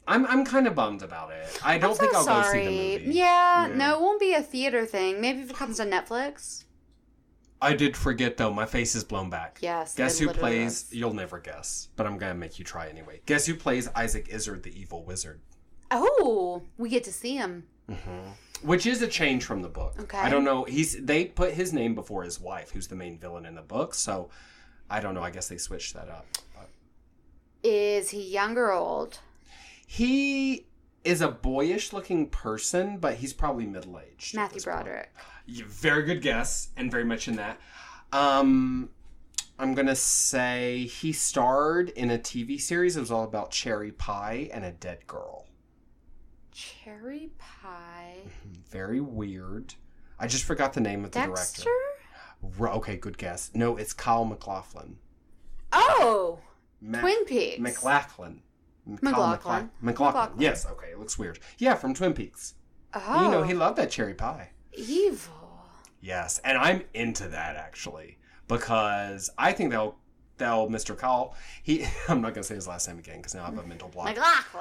I'm kind of bummed about it. I don't think I'll go see the movie. Yeah, no, it won't be a theater thing. Maybe if it comes to Netflix. I did forget, though. My face is blown back. Yes. Guess who plays... You'll never guess, but I'm going to make you try anyway. Guess who plays Isaac Izzard, the evil wizard? Oh, we get to see him. Mm-hmm. Which is a change from the book. Okay. I don't know. They put his name before his wife, who's the main villain in the book, so I don't know. I guess they switched that up. But... Is he young or old? He is a boyish-looking person, but he's probably middle-aged. Matthew Broderick. Very good guess, and very much in that. I'm going to say he starred in a TV series. It was all about cherry pie and a dead girl. Cherry pie. Very weird. I just forgot the name of the Dexter? director. Okay, good guess. No, it's Kyle MacLachlan. Oh! Twin Peaks. MacLachlan. McLaughlin. McLaughlin. Yes, okay, it looks weird. Yeah, from Twin Peaks. Oh. You know, he loved that cherry pie. Evil. Yes, and I'm into that, actually, because I think they'll Mr. Kyle, I'm not going to say his last name again, because now I have a mental block.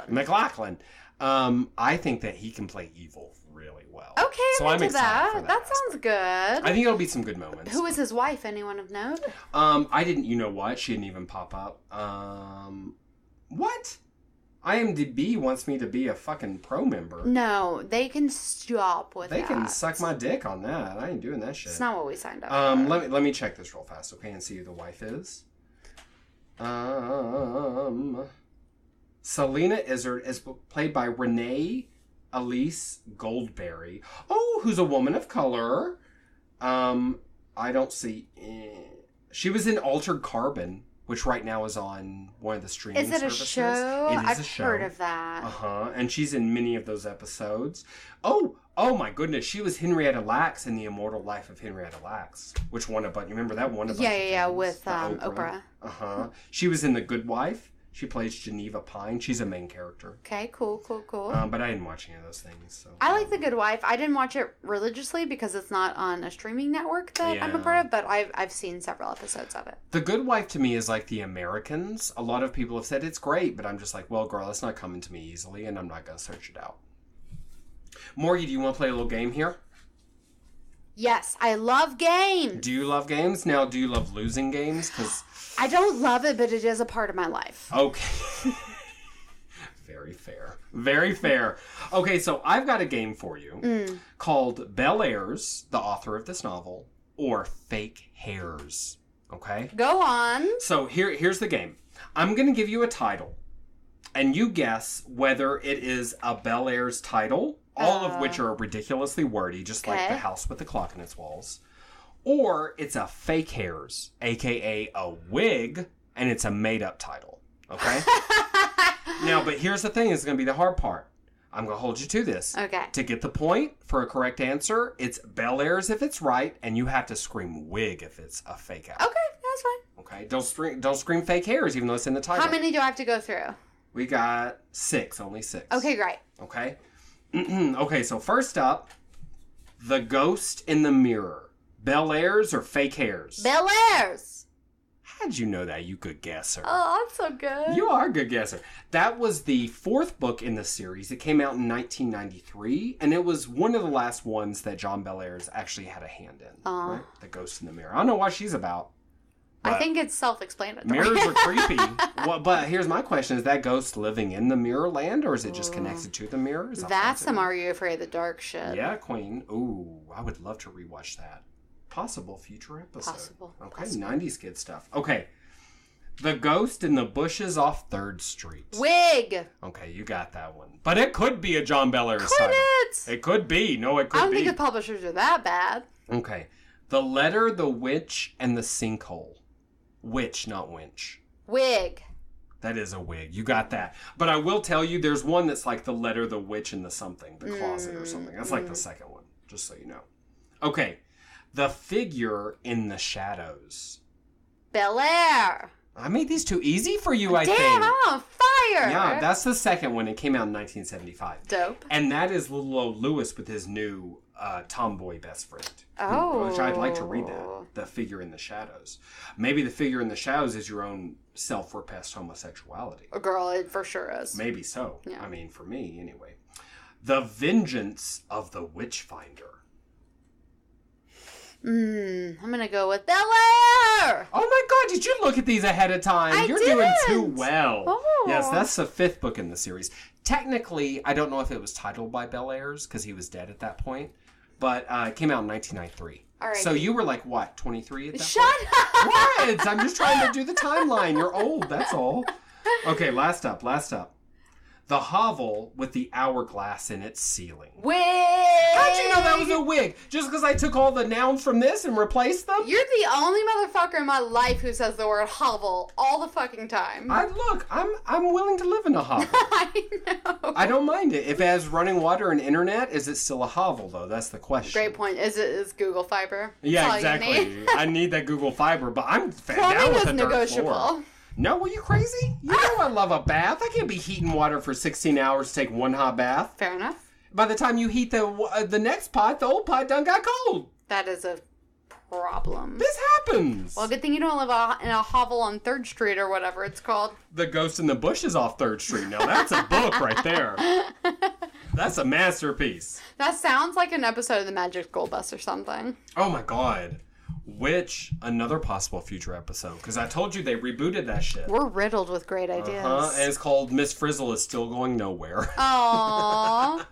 McLaughlin. I think that he can play evil really well. Okay, so I'm excited that. for that. That sounds good. I think it'll be some good moments. Who is his wife? Anyone of note? I didn't, you know what? She didn't even pop up. What? IMDb wants me to be a fucking pro member. No, they can stop with that. They can suck my dick on that. I ain't doing that shit. It's not what we signed up for. Let me check this real fast, okay, and see who the wife is. Selena Izzard is played by Renee Elise Goldberry. Oh, who's a woman of color. I don't see... She was in Altered Carbon, which right now is on one of the streaming services. Is it a show? I've heard of that. Uh-huh. And she's in many of those episodes. Oh my goodness. She was Henrietta Lacks in The Immortal Life of Henrietta Lacks, which won a bunch. You remember that one? Yeah, with Oprah. Uh-huh. She was in The Good Wife. She plays Geneva Pine. She's a main character. Okay, cool. But I didn't watch any of those things. So. I like The Good Wife. I didn't watch it religiously because it's not on a streaming network that I'm a part of, but I've seen several episodes of it. The Good Wife to me is like The Americans. A lot of people have said it's great, but I'm just like, well, girl, it's not coming to me easily, and I'm not going to search it out. Morgie, do you want to play a little game here? Yes, I love games. Do you love games? Now, do you love losing games? Because I don't love it, but it is a part of my life. Okay. Very fair. Very fair. Okay, so I've got a game for you called Bellairs, the author of this novel, or Fake Hairs. Okay? Go on. So here's the game. I'm going to give you a title, and you guess whether it is a Bellairs title, all of which are ridiculously wordy, just like The House with the Clock in its Walls, or it's a Fake Hairs, a.k.a. a wig, and it's a made-up title. Okay? Now, but here's the thing. It's going to be the hard part. I'm going to hold you to this. Okay. To get the point for a correct answer, it's Bellairs if it's right, and you have to scream wig if it's a fake out. Okay, that's fine. Okay? Don't scream Fake Hairs, even though it's in the title. How many do I have to go through? We got only six. Okay, great. Okay? Okay, so first up, The Ghost in the Mirror. Bellairs or Fake Hairs? Bellairs! How'd you know that, you good guesser? Oh, I'm so good. You are a good guesser. That was the fourth book in the series. It came out in 1993, and it was one of the last ones that John Bellairs actually had a hand in. Right? The Ghost in the Mirror. I don't know what she's about. I think it's self-explanatory. Mirrors are creepy. Well, but here's my question. Is that ghost living in the mirror land, or is it just connected to the mirrors? That's some Are You Afraid of the Dark shit. Yeah, Queen. Ooh, I would love to rewatch that. Possible future episode. Possible. Okay, 90s kid stuff. Okay. The Ghost in the Bushes off 3rd Street. Wig! Okay, you got that one. But it could be a John Bellairs title. It could be. No, it could be. I don't think the publishers are that bad. Okay. The Letter, the Witch, and the Sinkhole. Witch, not winch. Wig. That is a wig. You got that. But I will tell you, there's one that's like the letter, the witch, and the something. The closet or something. That's like the second one, just so you know. Okay. The Figure in the Shadows. Bel-Air. I made these too easy for you, I think. Damn, I'm on fire. Yeah, that's the second one. It came out in 1975. Dope. And that is little old Lewis with his new tomboy best friend. Oh. Which I'd like to read that. The Figure in the Shadows. Maybe the Figure in the Shadows is your own self-repressed homosexuality. A girl, it for sure is. Maybe so. Yeah. I mean, for me, anyway. The Vengeance of the Witchfinder. I'm gonna go with Bellairs. Oh my God! Did you look at these ahead of time? You're doing too well. Oh. Yes, that's the 5th book in the series. Technically, I don't know if it was titled by Bellairs because he was dead at that point, but it came out in 1993. All right. So you were like what, 23 at that Shut point? up! What? I'm just trying to do the timeline. You're old. That's all. Okay, last up. The hovel with the hourglass in its ceiling. Wig! How'd you know that was a wig? Just because I took all the nouns from this and replaced them? You're the only motherfucker in my life who says the word hovel all the fucking time. I'm willing to live in a hovel. I know. I don't mind it. If it has running water and internet, is it still a hovel though? That's the question. Great point. Is Google Fiber? Yeah, That's all you exactly. need. I need that Google Fiber, but I'm down Plumbing with is the dirt negotiable. floor. No, were you crazy? You know I love a bath. I can't be heating water for 16 hours to take one hot bath. Fair enough. By the time you heat the next pot, the old pot done got cold. That is a problem. This happens. Well, good thing you don't live in a hovel on 3rd Street or whatever it's called. The Ghost in the Bushes off 3rd Street. Now that's a book right there. That's a masterpiece. That sounds like an episode of the Magic School Bus or something. Oh my God. Which, another possible future episode, because I told you they rebooted that shit. We're riddled with great ideas. And it's called Miss Frizzle is Still Going Nowhere. Aww.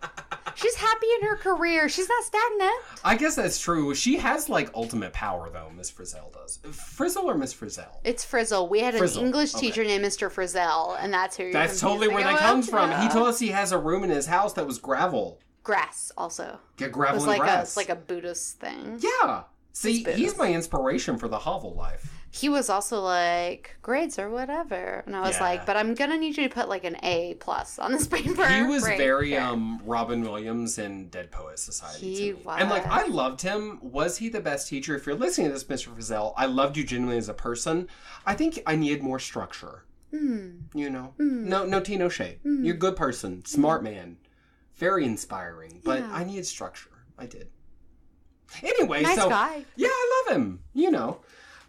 She's happy in her career. She's not stagnant. I guess that's true. She has, like, ultimate power, though, Miss Frizzle does. Frizzle or Miss Frizzle? It's Frizzle. We had Frizzle. an English teacher named Mr. Frizzell, and that's who you're That's totally where that comes from. He told us he has a room in his house that was gravel. Grass, also. Get gravel It was and grass. It's like a Buddhist thing. Yeah. See, he's my inspiration for the hovel life. He was also like, grades or whatever. And I was like, but I'm going to need you to put like an A+ on this paper. He was very fair. Robin Williams in Dead Poet Society. He to me. was. And like, I loved him. Was he the best teacher? If you're listening to this, Mr. Frizzell, I loved you genuinely as a person. I think I needed more structure. You know? No tea, no shade. You're a good person. Smart man. Very inspiring. But I needed structure. I did. Anyway, nice guy. Yeah, I love him. You know.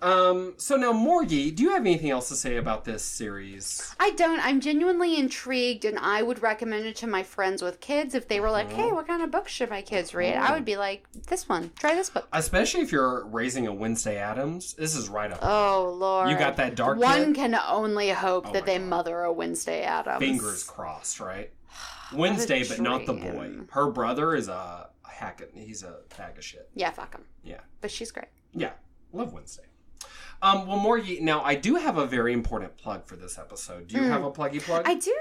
So now, Morgie, do you have anything else to say about this series? I don't. I'm genuinely intrigued, and I would recommend it to my friends with kids if they were like, hey, what kind of books should my kids read? I would be like, this one. Try this book. Especially if you're raising a Wednesday Addams. This is right up there. Oh, Lord. You got that dark One kid? can only hope that they mother a Wednesday Addams. Fingers crossed, right? Wednesday, but not the boy. Her brother is a hack. He's a bag of shit. Yeah, fuck him. Yeah. But she's great. Yeah. Love Wednesday. Well, Morgie, now I do have a very important plug for this episode. Do you have a pluggy plug? I do.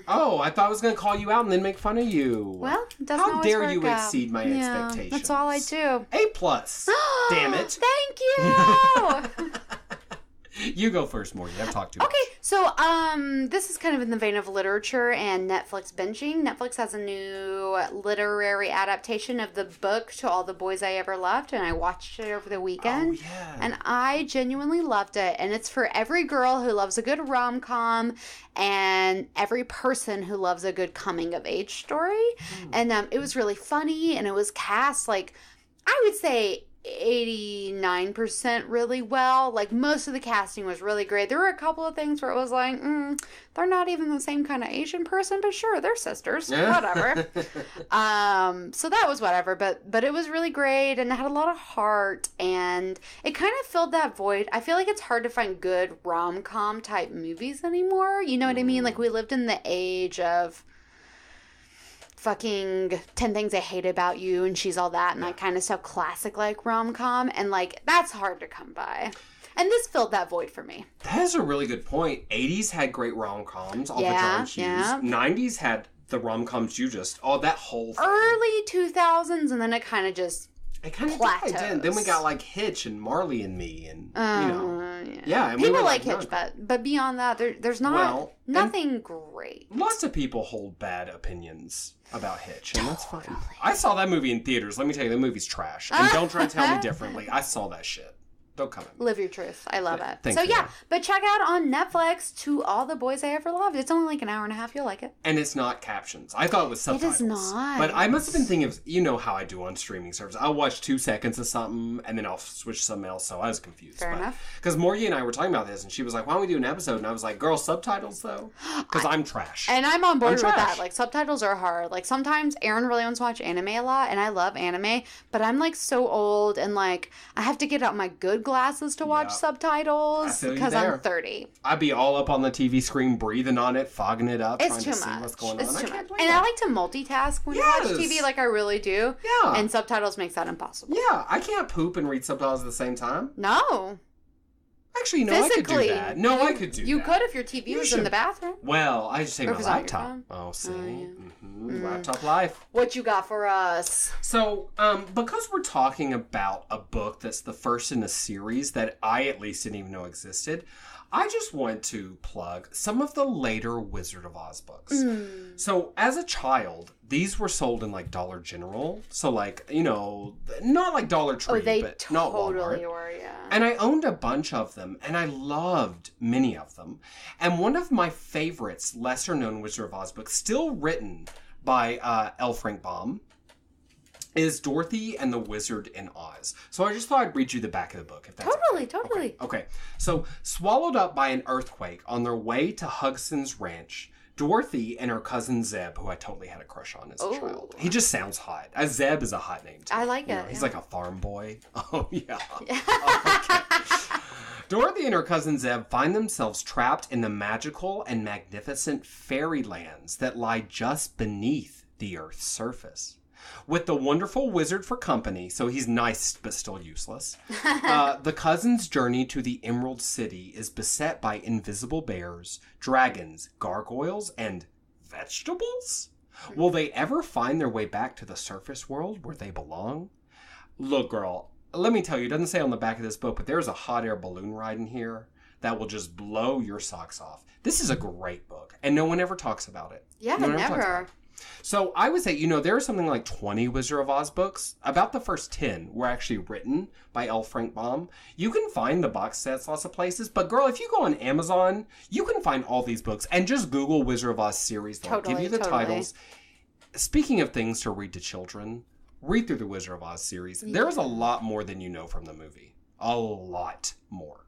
Oh, I thought I was going to call you out and then make fun of you. Well, it doesn't How always dare work you out. exceed my expectations? That's all I do. A+. Damn it. Thank you. You go first, Morgie. I've talked too much. Okay, so this is kind of in the vein of literature and Netflix binging. Netflix has a new literary adaptation of the book To All the Boys I Ever Loved, and I watched it over the weekend. Oh, yeah. And I genuinely loved it. And it's for every girl who loves a good rom-com and every person who loves a good coming-of-age story. And it was really funny, and it was cast, like, I would say 89% really well. Like, most of the casting was really great. There were a couple of things where it was like, they're not even the same kind of Asian person, but sure, they're sisters. Whatever. So that was whatever, but it was really great, and it had a lot of heart, and it kind of filled that void. I feel like it's hard to find good rom-com type movies anymore. You know what I mean? Like, we lived in the age of fucking 10 Things I Hate About You and She's All That and that kind of stuff, classic like rom-com, and like that's hard to come by. And this filled that void for me. That is a really good point. 80s had great rom-coms, all the Yeah, John Hughes. yeah. 90s had the rom-coms that whole thing. Early 2000s, and then it kind of just It kind of plateaus. died in. Then we got like Hitch and Marley and Me, and yeah. And people we were like young. Hitch, but beyond that, there's not nothing great. Lots of people hold bad opinions about Hitch, and that's fine. I saw that movie in theaters. Let me tell you, that movie's trash. And don't try to tell me differently. I saw that shit. Don't come at me. Live your truth. I love it. Thank so, you. yeah. But check out on Netflix To All the Boys I Ever Loved. It's only like an hour and a half. You'll like it. And it's not captions. I thought it was subtitles. It is not. But I must have been thinking of, you know how I do on streaming services. I'll watch 2 seconds of something, and then I'll switch to something else. So I was confused. Fair enough. Because Morgie and I were talking about this, and she was like, why don't we do an episode? And I was like, girl, subtitles, though? Because I'm trash. And I'm on board with trash. that. Like, subtitles are hard. Like, sometimes Aaron really wants to watch anime a lot, and I love anime, but I'm, like, so old, and, like, I have to get out my good glasses to watch subtitles because I'm 30. I'd be all up on the TV screen, breathing on it, fogging it up, It's trying too to see much. what's going It's on. too much. And I like to multitask when I watch TV, like I really do. Yeah. And subtitles makes that impossible. Yeah, I can't poop and read subtitles at the same time. No. Actually, no, I could do that. No, I could do that. You could if your TV was in the bathroom. Well, I just take Or my if it's on your laptop. phone. Oh, see? Laptop life. What you got for us? So, because we're talking about a book that's the first in a series that I at least didn't even know existed, I just want to plug some of the later Wizard of Oz books. So, as a child, these were sold in, like, Dollar General. So, like, you know, not like Dollar Tree, but not Walmart. Totally were, yeah. And I owned a bunch of them, and I loved many of them. And one of my favorites, lesser-known Wizard of Oz books, still written by L. Frank Baum, is Dorothy and the Wizard in Oz. So I just thought I'd read you the back of the book, if that's Totally. Okay. So, swallowed up by an earthquake on their way to Hugson's ranch, Dorothy and her cousin Zeb, who I totally had a crush on as a child. He just sounds hot. Zeb is a hot name, too. I like it. He's like a farm boy. Oh, yeah. Okay. Dorothy and her cousin Zeb find themselves trapped in the magical and magnificent fairylands that lie just beneath the Earth's surface. With the wonderful wizard for company, so he's nice but still useless, the cousins' journey to the Emerald City is beset by invisible bears, dragons, gargoyles, and vegetables? Will they ever find their way back to the surface world where they belong? Look, girl, let me tell you, it doesn't say on the back of this book, but there's a hot air balloon ride in here that will just blow your socks off. This is a great book, and no one ever talks about it. Yeah, never. So I would say, you know, there are something like 20 Wizard of Oz books. About the first 10 were actually written by L. Frank Baum. You can find the box sets lots of places. But, girl, if you go on Amazon, you can find all these books. And just Google Wizard of Oz series. They'll give you the titles. Speaking of things to read to children, read through the Wizard of Oz series. Yeah. There's a lot more than you know from the movie. A lot more.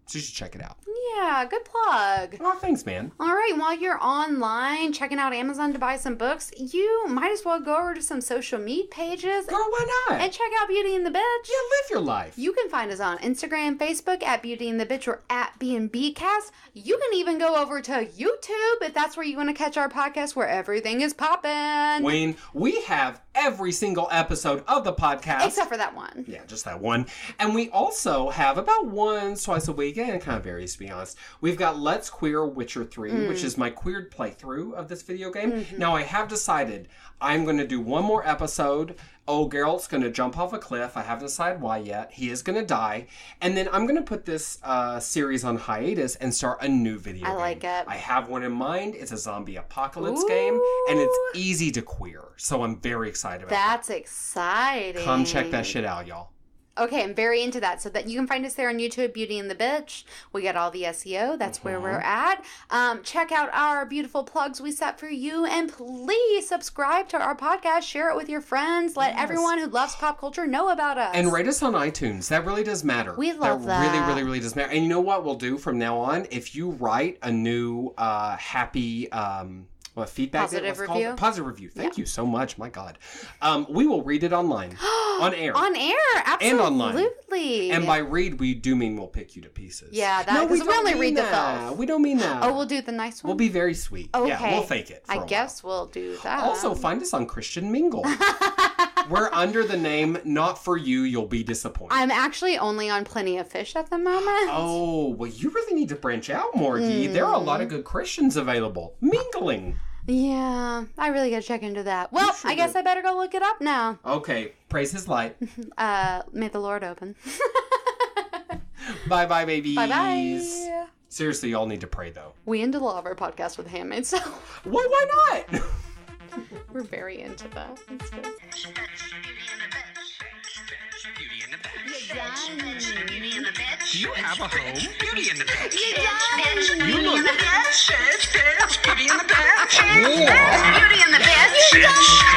So you should check it out. Yeah, good plug. Oh, thanks, man. All right, while you're online checking out Amazon to buy some books, you might as well go over to some social media pages. Girl, why not? And check out Beauty and the Bitch. Yeah, live your life. You can find us on Instagram, Facebook, at Beauty and the Bitch, or at B&Bcast. You can even go over to YouTube if that's where you want to catch our podcast where everything is popping. Wayne, we have every single episode of the podcast. Except for that one. Yeah, just that one. And we also have about once, twice a week, and it kind of varies, to be honest. We've got Let's Queer Witcher 3, which is my queered playthrough of this video game. Mm-hmm. Now, I have decided I'm going to do one more episode. Oh, Geralt's going to jump off a cliff. I haven't decided why yet. He is going to die. And then I'm going to put this series on hiatus and start a new video game. I like it. I have one in mind. It's a zombie apocalypse game, and it's easy to queer. So I'm very excited about that. That's exciting. Come check that shit out, y'all. Okay, I'm very into that. So that you can find us there on YouTube, Beauty and the Bitch. We got all the SEO. That's where we're at. Check out our beautiful plugs we set for you. And please subscribe to our podcast. Share it with your friends. Let everyone who loves pop culture know about us. And rate us on iTunes. That really does matter. We love that. That really, really, really does matter. And you know what we'll do from now on? If you write a new happy... feedback? Positive review. Positive review. Thank you so much. My God. We will read it online. On air. On air. Absolutely. And online. And by read, we do mean we'll pick you to pieces. Yeah, because we only read the filth. We don't mean that. Oh, we'll do the nice one? We'll be very sweet. Okay. Yeah, we'll fake it. I guess we'll do that. Also, find us on Christian Mingle. We're under the name Not For You, You'll Be Disappointed. I'm actually only on Plenty of Fish at the moment. Oh, well, you really need to branch out more, Guy. There are a lot of good Christians available. Mingling. Yeah, I really gotta check into that. Well, I guess I better go look it up now. Okay, praise his light. May the Lord open. Bye-bye, babies. Bye-bye. Seriously, y'all need to pray, though. We end all of our podcast with Handmaid's Tale. Well, why not? We're very into that. That's good. Beauty and the Bitch. Beauty and the Bitch. Do you have a home? Beauty and the Bitch. Beauty and the Bitch. Bitch. Beauty and the Bitch. Beauty and the Bitch.